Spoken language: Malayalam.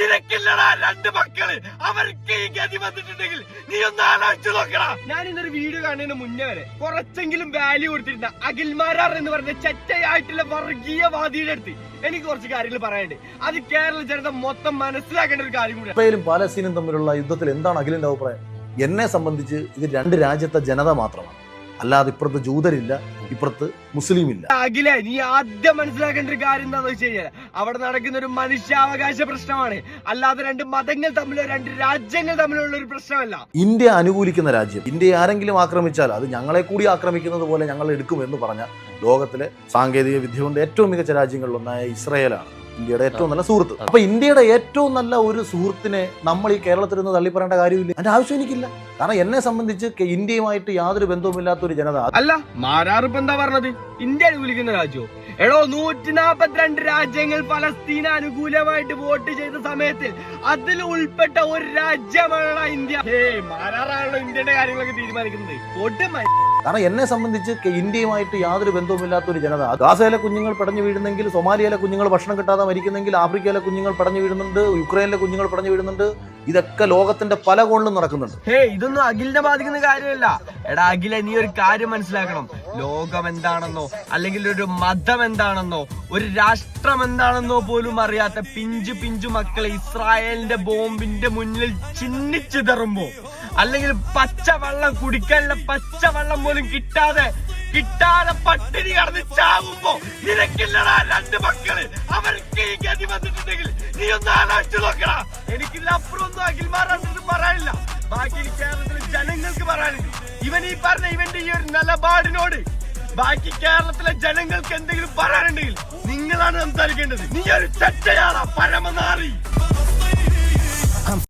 നിനക്കില്ലടാ രണ്ട് മക്കള്, അവർക്ക് ഈ ഗതി വന്നിട്ടുണ്ടെങ്കിൽ നീ ഒന്ന് ആലോചിച്ചു നോക്കടാ. ഞാൻ ഇന്നൊരു വീഡിയോ കാണുന്നതിന് മുന്നേ വരെ കുറച്ചെങ്കിലും വാല്യൂ കൊടുത്തിരുന്ന അഖിൽമാരാർ എന്ന് പറഞ്ഞ ചെറ്റയായിട്ടുള്ള വർഗീയവാദിയുടെ അടുത്ത് എനിക്ക് കുറച്ച് കാര്യങ്ങൾ പറയാനുണ്ട്. അത് കേരള ജനത മൊത്തം മനസ്സിലാക്കേണ്ട ഒരു കാര്യം കൂടി. ഇസ്രായേലും പാലസ്തീനും തമ്മിലുള്ള യുദ്ധത്തിൽ എന്താണ് അഖിലിന്റെ അഭിപ്രായം? എന്നെ സംബന്ധിച്ച് ഇത് രണ്ട് രാജ്യത്തെ ജനത മാത്രമാണ്, അല്ലാതെ ഇപ്പുറത്ത് ജൂതരില്ല, ഇപ്പുറത്ത് മുസ്ലിം ഇല്ല. അഖിലേ, നീ ആദ്യം മനസ്സിലാക്കേണ്ട ഒരു കാര്യം എന്താണെന്ന് വെച്ച് കഴിഞ്ഞാൽ അവിടെ നടക്കുന്ന ഒരു മനുഷ്യാവകാശ പ്രശ്നമാണ്, അല്ലാതെ രണ്ട് മതങ്ങൾ തമ്മിലോ രണ്ട് രാജ്യങ്ങൾ തമ്മിലുള്ള ഒരു പ്രശ്നമല്ല. ഇന്ത്യ അനുകൂലിക്കുന്ന രാജ്യം, ഇന്ത്യയെ ആരെങ്കിലും ആക്രമിച്ചാൽ അത് ഞങ്ങളെ കൂടി ആക്രമിക്കുന്നത് പോലെ ഞങ്ങൾ എടുക്കും എന്ന് പറഞ്ഞ ലോകത്തിലെ സാങ്കേതിക വിദ്യ കൊണ്ട് ഏറ്റവും മികച്ച രാജ്യങ്ങളിലൊന്നായ ഇസ്രായേലാണ് ഇന്ത്യയുടെ ഏറ്റവും നല്ല സുഹൃത്ത്. അപ്പൊ ഇന്ത്യയുടെ ഏറ്റവും നല്ല ഒരു സുഹൃത്തിനെ നമ്മൾ ഈ കേരളത്തിൽ നിന്ന് തള്ളി പറയേണ്ട കാര്യമില്ല, അതിന്റെ ആവശ്യം എനിക്കില്ല. കാരണം എന്നെ സംബന്ധിച്ച് ഇന്ത്യയുമായിട്ട് യാതൊരു ബന്ധവുമില്ലാത്ത ഒരു ജനത. അല്ല, മാരാറിപ്പ് എന്താ പറഞ്ഞത്? ഇന്ത്യ അനുകൂലിക്കുന്ന രാജ്യമോ? എടോ, 142 രാജ്യങ്ങൾ ഫലസ്തീന അനുകൂലമായിട്ട് വോട്ട് ചെയ്ത സമയത്തിൽ അതിൽ ഉൾപ്പെട്ട ഒരു രാജ്യമാണ് ഇന്ത്യ. മാരാറാണല്ലോ ഇന്ത്യയുടെ കാര്യങ്ങളൊക്കെ തീരുമാനിക്കുന്നത്. കാരണം എന്നെ സംബന്ധിച്ച് ഇന്ത്യയുമായിട്ട് യാതൊരു ബന്ധവുമില്ലാത്ത ഒരു ജനത. ഗാസയിലെ കുഞ്ഞുങ്ങൾ പടഞ്ഞു വീഴുന്നെങ്കിൽ, സൊമാലിയയിലെ കുഞ്ഞുങ്ങൾ ഭക്ഷണം കിട്ടാതെ മരിക്കുന്നെങ്കിൽ, ആഫ്രിക്കയിലെ കുഞ്ഞുങ്ങൾ പടഞ്ഞു വീഴുന്നുണ്ട്, യുക്രൈനിലെ കുഞ്ഞുങ്ങൾ പടഞ്ഞു വീഴുന്നുണ്ട്. ഇതൊക്കെ ലോകത്തിന്റെ പല കോണിലും നടക്കുന്നുണ്ട്. ഇതൊന്നും അഖിലിനെ ബാധിക്കുന്ന കാര്യമല്ല. എടാ അഖിലെ, നീ ഒരു കാര്യം മനസ്സിലാക്കണം. ലോകം എന്താണെന്നോ അല്ലെങ്കിൽ ഒരു മതം എന്താണെന്നോ ഒരു രാഷ്ട്രം എന്താണെന്നോ പോലും അറിയാത്ത പിഞ്ചു മക്കളെ ഇസ്രായേലിന്റെ ബോംബിന്റെ മുന്നിൽ ചിന്നിച്ചിതറുമ്പോ, അല്ലെങ്കിൽ പച്ചവെള്ളം കുടിക്കാനുള്ള പച്ചവെള്ളം പോലും കിട്ടാതെ പട്ടിണി കടന്ന് ചാവുമ്പോ നിനക്കില്ലടാ രണ്ട് മക്കള്, അവർക്ക് ഈ ഗതി വന്നിട്ടുണ്ടെങ്കിൽ നീ ഒന്ന് ആലോചിച്ചു നോക്കടാ. എനിക്കില്ല അപ്പുറം ഒന്നും അഖിൽമാരാണെന്ന് പറയാനില്ല. ബാക്കി കേരളത്തിലെ ജനങ്ങൾക്ക് പറയാനുണ്ട്. ഈ പറഞ്ഞ ഇവന്റെ ഈ ഒരു നിലപാടിനോട് ബാക്കി കേരളത്തിലെ ജനങ്ങൾക്ക് എന്തെങ്കിലും പറയാനുണ്ടെങ്കിൽ നിങ്ങളാണ് സംസാരിക്കേണ്ടത്. നീ ഒരു ചെറ്റയാളാ, പരമനാറി.